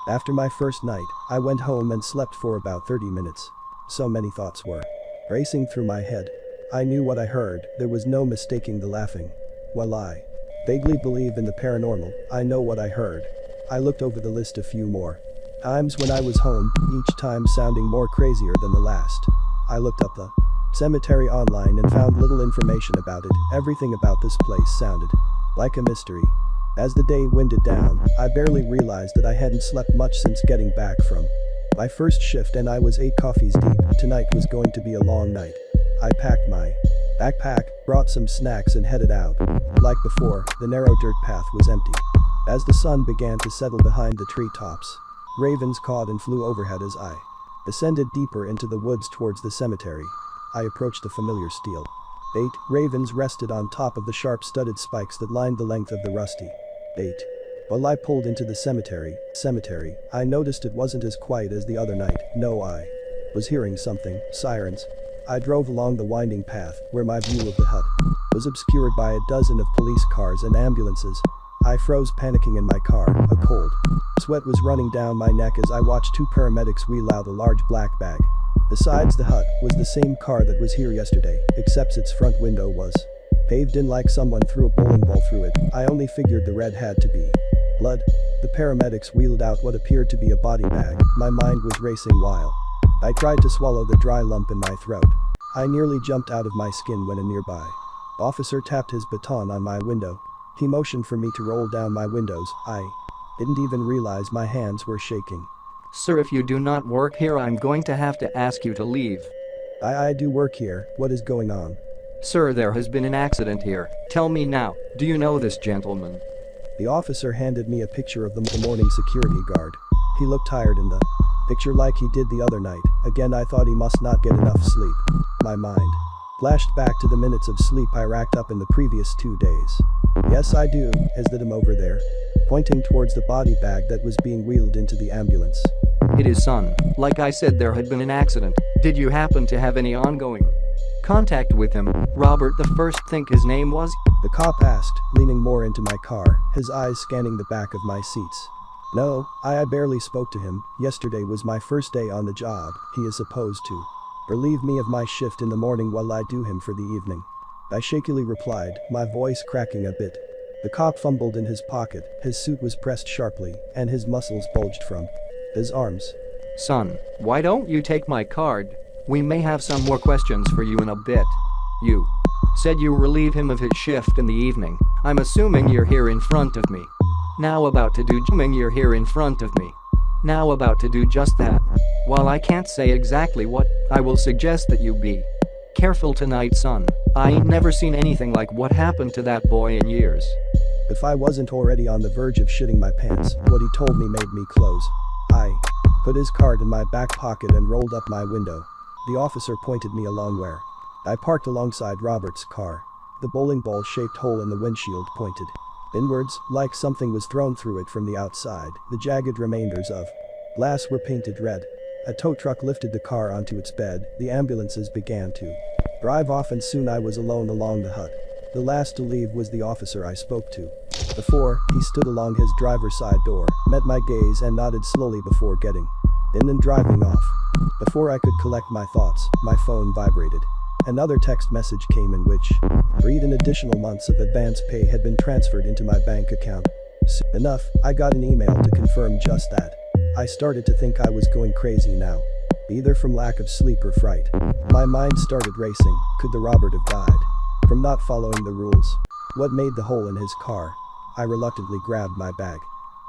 After my first night, I went home and slept for about 30 minutes. So many thoughts were racing through my head. I knew what I heard, there was no mistaking the laughing. While I vaguely believe in the paranormal, I know what I heard. I looked over the list a few more times when I was home, each time sounding more crazier than the last. I looked up the cemetery online and found little information about it. Everything about this place sounded like a mystery. As the day winded down, I barely realized that I hadn't slept much since getting back from my first shift, and I was 8 coffees deep. Tonight was going to be a long night. I packed my backpack, brought some snacks and headed out. Like before, the narrow dirt path was empty. As the sun began to settle behind the treetops, ravens cawed and flew overhead as I ascended deeper into the woods towards the cemetery. I approached the familiar steel bait. Ravens rested on top of the sharp-studded spikes that lined the length of the rusty bait. While I pulled into the cemetery, I noticed it wasn't as quiet as the other night. No, I was hearing something, sirens. I drove along the winding path, where my view of the hut was obscured by a dozen of police cars and ambulances. I froze, panicking in my car. A cold sweat was running down my neck as I watched 2 paramedics wheel out a large black bag. Besides the hut was the same car that was here yesterday, except its front window was paved in like someone threw a bowling ball through it. I only figured the red had to be blood. The paramedics wheeled out what appeared to be a body bag. My mind was racing while I tried to swallow the dry lump in my throat. I nearly jumped out of my skin when a nearby officer tapped his baton on my window. He motioned for me to roll down my windows. I didn't even realize my hands were shaking. Sir, if you do not work here, I'm going to have to ask you to leave. I do work here. What is going on? Sir, there has been an accident here. Tell me now, do you know this gentleman? The officer handed me a picture of the morning security guard. He looked tired in the picture, like he did the other night. Again, I thought he must not get enough sleep. My mind flashed back to the minutes of sleep I racked up in the previous 2 days. Yes, I do, as did him over there, pointing towards the body bag that was being wheeled into the ambulance. It is son. Like I said, there had been an accident. Did you happen to have any ongoing contact with him? Robert the first, think his name was? The cop asked, leaning more into my car, his eyes scanning the back of my seats. No, I barely spoke to him. Yesterday was my first day on the job. He is supposed to relieve me of my shift in the morning while I do him for the evening. I shakily replied, my voice cracking a bit. The cop fumbled in his pocket. His suit was pressed sharply, and his muscles bulged from his arms. Son, why don't you take my card? We may have some more questions for you in a bit. You said you relieve him of his shift in the evening. I'm assuming you're here in front of me. Now about to do you're here in front of me. Now about to do just that. While I can't say exactly what, I will suggest that you be careful tonight, son. I ain't never seen anything like what happened to that boy in years. If I wasn't already on the verge of shitting my pants, what he told me made me close. I put his card in my back pocket and rolled up my window. The officer pointed me along where I parked alongside Robert's car. The bowling ball-shaped hole in the windshield pointed inwards, like something was thrown through it from the outside. The jagged remainders of glass were painted red. A tow truck lifted the car onto its bed. The ambulances began to drive off, and soon I was alone along the hut. The last to leave was the officer I spoke to. Before, he stood along his driver's side door, met my gaze and nodded slowly before getting in and driving off. Before I could collect my thoughts, my phone vibrated. Another text message came in which read an additional months of advance pay had been transferred into my bank account. Soon enough, I got an email to confirm just that. I started to think I was going crazy now, either from lack of sleep or fright. My mind started racing. Could the Robert have died from not following the rules? What made the hole in his car? I reluctantly grabbed my bag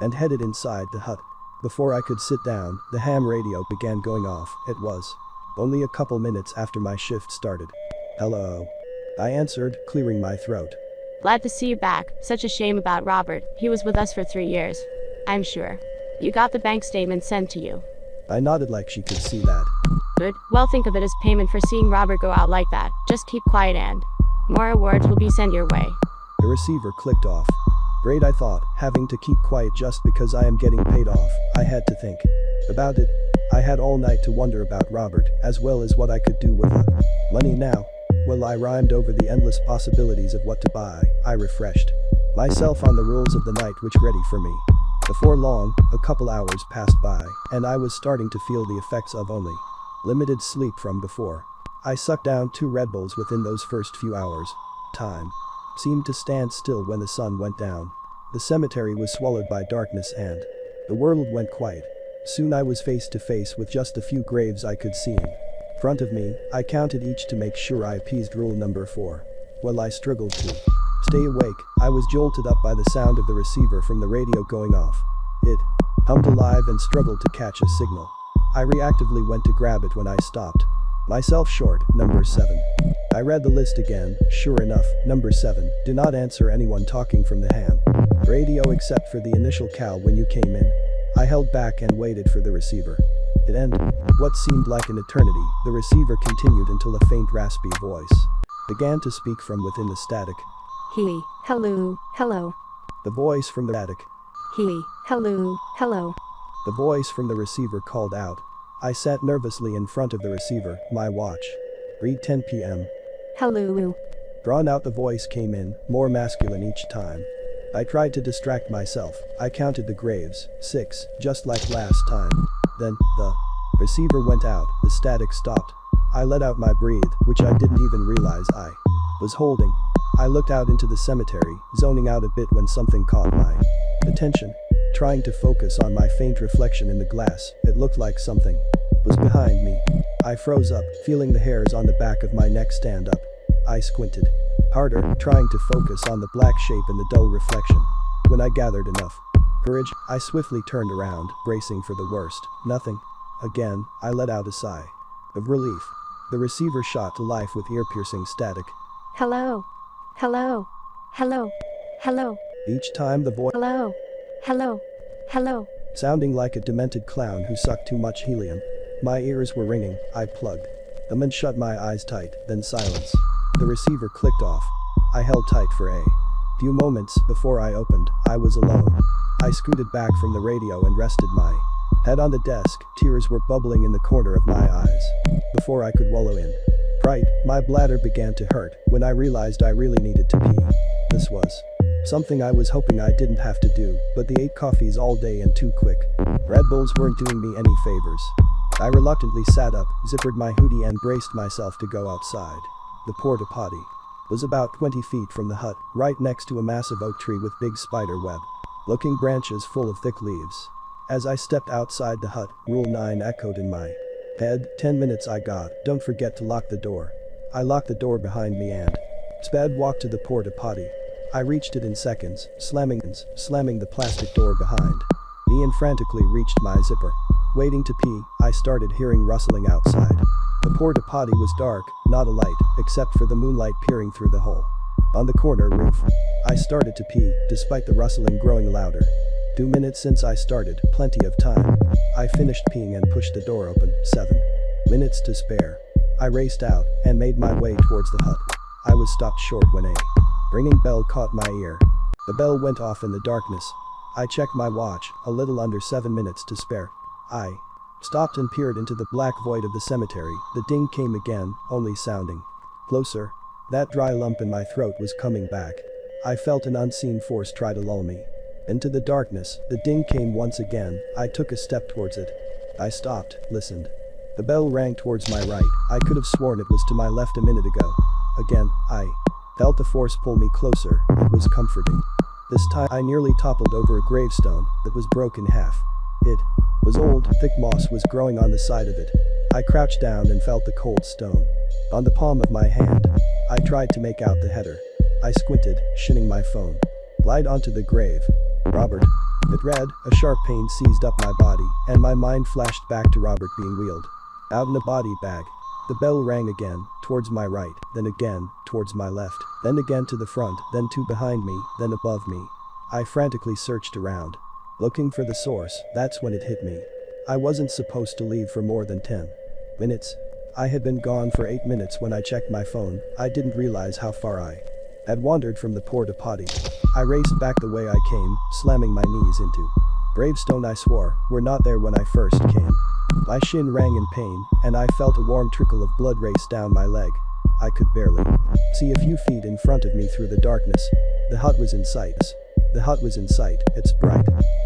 and headed inside the hut. Before I could sit down, the ham radio began going off. It was only a couple minutes after my shift started. Hello, I answered, clearing my throat. Glad to see you back. Such a shame about Robert. He was with us for 3 years. I'm sure you got the bank statement sent to you. I nodded like she could see that. Good. Well, think of it as payment for seeing Robert go out like that. Just keep quiet and more awards will be sent your way. The receiver clicked off. Great, I thought, having to keep quiet just because I am getting paid off. I had to think about it. I had all night to wonder about Robert, as well as what I could do with the money now. Well, I rhymed over the endless possibilities of what to buy. I refreshed myself on the rules of the night which ready for me. Before long, a couple hours passed by, and I was starting to feel the effects of only limited sleep from before. I sucked down 2 Red Bulls within those first few hours. Time seemed to stand still when the sun went down. The cemetery was swallowed by darkness and the world went quiet. Soon I was face to face with just the few graves I could see in front of me. I counted each to make sure I appeased rule number 4. While I struggled to stay awake, I was jolted up by the sound of the receiver from the radio going off. It hummed alive and struggled to catch a signal. I reactively went to grab it when I stopped myself short. Number 7. I read the list again. Sure enough, number 7, do not answer anyone talking from the ham radio except for the initial cow when you came in. I held back and waited for the receiver. It ended. What seemed like an eternity, the receiver continued until a faint raspy voice began to speak from within the static. He, hello, hello. The voice from the static. He, hello, hello. The voice from the receiver called out. I sat nervously in front of the receiver, my watch. Read 10 p.m. Hello. Drawn out the voice came in, more masculine each time. I tried to distract myself. I counted the graves, 6, just like last time. Then, the receiver went out, the static stopped. I let out my breath, which I didn't even realize I was holding. I looked out into the cemetery, zoning out a bit when something caught my attention. Trying to focus on my faint reflection in the glass, it looked like something was behind me. I froze up, feeling the hairs on the back of my neck stand up. I squinted harder, trying to focus on the black shape in the dull reflection. When I gathered enough courage, I swiftly turned around, bracing for the worst. Nothing. Again, I let out a sigh of relief. The receiver shot to life with ear-piercing static. Hello. Hello. Hello. Hello. Each time the voice Hello. Hello. Hello. sounding like a demented clown who sucked too much helium. My ears were ringing. I plugged them and shut my eyes tight, then silence. The receiver clicked off. I held tight for a few moments before I opened. I was alone. I scooted back from the radio and rested my head on the desk. Tears were bubbling in the corner of my eyes. Before I could wallow in fright, my bladder began to hurt when I realized I really needed to pee. This was something I was hoping I didn't have to do, but the 8 coffees all day and too quick Red Bulls weren't doing me any favors. I reluctantly sat up, zippered my hoodie and braced myself to go outside. The porta potty was about 20 feet from the hut, right next to a massive oak tree with big spider web looking branches full of thick leaves. As I stepped outside the hut, Rule 9 echoed in my head. 10 minutes I got. Don't forget to lock the door. I locked the door behind me and sped walked to the porta potty. I reached it in seconds, slamming the plastic door behind me and frantically reached my zipper. Waiting to pee, I started hearing rustling outside. The porta potty was dark, not a light, except for the moonlight peering through the hole on the corner roof. I started to pee, despite the rustling growing louder. 2 minutes since I started, plenty of time. I finished peeing and pushed the door open. 7 minutes to spare. I raced out and made my way towards the hut. I was stopped short when a ringing bell caught my ear. The bell went off in the darkness. I checked my watch, a little under 7 minutes to spare. I stopped and peered into the black void of the cemetery. The ding came again, only sounding closer. That dry lump in my throat was coming back. I felt an unseen force try to lull me into the darkness. The ding came once again. I took a step towards it. I stopped, listened. The bell rang towards my right. I could have sworn it was to my left a minute ago. Again, I felt the force pull me closer. It was comforting. This time I nearly toppled over a gravestone that was broken in half. It was old, thick moss was growing on the side of it. I crouched down and felt the cold stone on the palm of my hand. I tried to make out the header. I squinted, shinning my phone light onto the grave. Robert. It read. A sharp pain seized up my body, and my mind flashed back to Robert being wheeled out in a body bag. The bell rang again, towards my right, then again, towards my left, then again to the front, then two behind me, then above me. I frantically searched around, looking for the source. That's when it hit me. I wasn't supposed to leave for more than 10 minutes. I had been gone for 8 minutes when I checked my phone. I didn't realize how far I had wandered from the porta potty. I raced back the way I came, slamming my knees into gravestone I swore were not there when I first came. My shin rang in pain, and I felt a warm trickle of blood race down my leg. I could barely see a few feet in front of me through the darkness. The hut was in sight. The hut was in sight, its bright,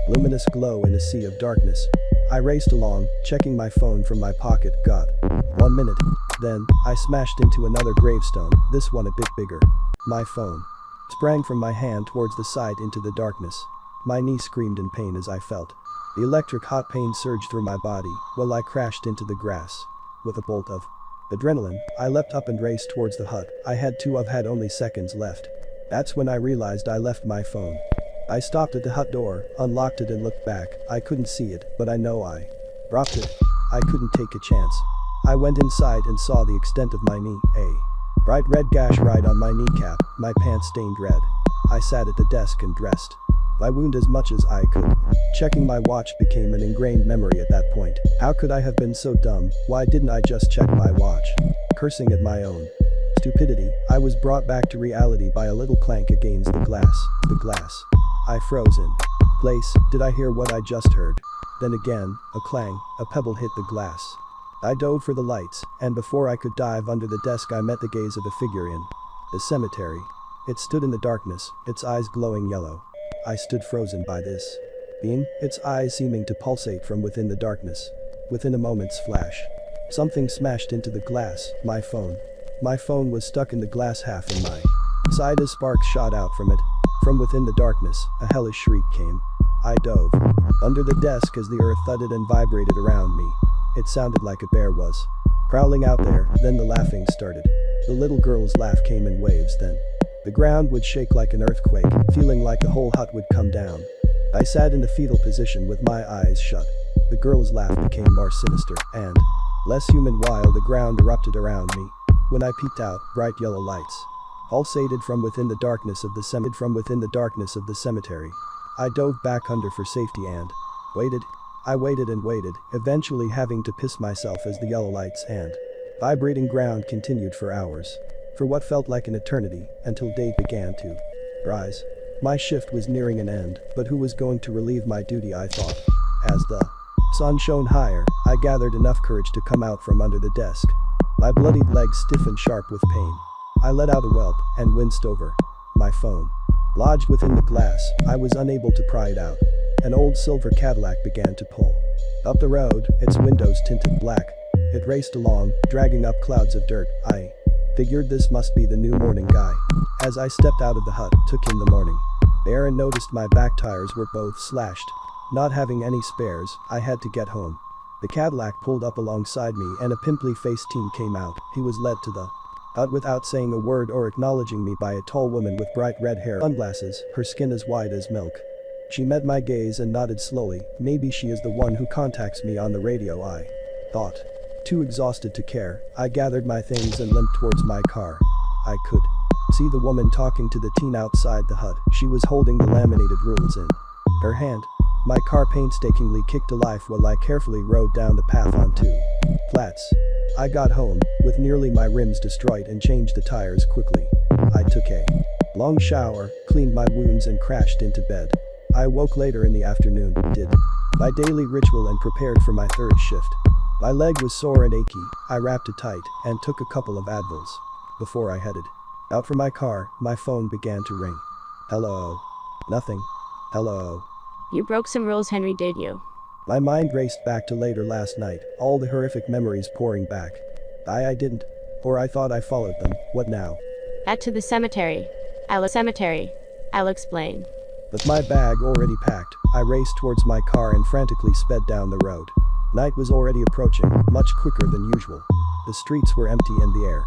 luminous glow in a sea of darkness. I raced along, checking my phone from my pocket. God. 1 minute. Then, I smashed into another gravestone, this one a bit bigger. My phone sprang from my hand towards the side into the darkness. My knee screamed in pain as I felt the electric hot pain surge through my body while I crashed into the grass. With a bolt of adrenaline, I leapt up and raced towards the hut. I had only seconds left. That's when I realized I left my phone. I stopped at the hut door, unlocked it and looked back. I couldn't see it, but I know I dropped it. I couldn't take a chance. I went inside and saw the extent of my knee, a bright red gash right on my kneecap, my pants stained red. I sat at the desk and dressed my wound as much as I could. Checking my watch became an ingrained memory at that point. How could I have been so dumb? Why didn't I just check my watch? Cursing at my own stupidity, I was brought back to reality by a little clank against the glass. I froze in place. Did I hear what I just heard? Then again, a clang, a pebble hit the glass. I dove for the lights, and before I could dive under the desk I met the gaze of a figure in the cemetery. It stood in the darkness, its eyes glowing yellow. I stood frozen by this being, its eyes seeming to pulsate from within the darkness. Within a moment's flash, something smashed into the glass, my phone. My phone was stuck in the glass half in my side as sparks shot out from it. From within the darkness, a hellish shriek came. I dove under the desk as the earth thudded and vibrated around me. It sounded like a bear was prowling out there. Then the laughing started. The little girl's laugh came in waves. Then the ground would shake like an earthquake, feeling like the whole hut would come down. I sat in the fetal position with my eyes shut. The girl's laugh became more sinister and less human while the ground erupted around me. When I peeked out, bright yellow lights pulsated from within the darkness of the cemetery. I dove back under for safety and waited. I waited and waited, eventually having to piss myself as the yellow lights and vibrating ground continued for hours. For what felt like an eternity, until day began to rise. My shift was nearing an end, but who was going to relieve my duty, I thought. As the sun shone higher, I gathered enough courage to come out from under the desk. My bloodied legs stiff and sharp with pain. I let out a whelp and winced over my phone. Lodged within the glass, I was unable to pry it out. An old silver Cadillac began to pull up the road, its windows tinted black. It raced along, dragging up clouds of dirt. I figured this must be the new morning guy. As I stepped out of the hut, took in the morning air and noticed my back tires were both slashed. Not having any spares, I had to get home. The Cadillac pulled up alongside me and a pimply-faced teen came out. He was led to the hut without saying a word or acknowledging me by a tall woman with bright red hair, sunglasses, her skin as white as milk. She met my gaze and nodded slowly. Maybe she is the one who contacts me on the radio, I thought. Too exhausted to care, I gathered my things and limped towards my car. I could see the woman talking to the teen outside the hut. She was holding the laminated rules in her hand. My car painstakingly kicked to life while I carefully rode down the path on 2 flats. I got home, with nearly my rims destroyed, and changed the tires quickly. I took a long shower, cleaned my wounds and crashed into bed. I woke later in the afternoon, did my daily ritual and prepared for my third shift. My leg was sore and achy. I wrapped it tight and took a couple of Advils. Before I headed out for my car, my phone began to ring. Hello. Nothing. Hello. You broke some rules, Henry, did you? My mind raced back to later last night, all the horrific memories pouring back. I didn't. Or I thought I followed them. What now? Head to the cemetery. I'll explain. With my bag already packed, I raced towards my car and frantically sped down the road. Night was already approaching, much quicker than usual. The streets were empty and the air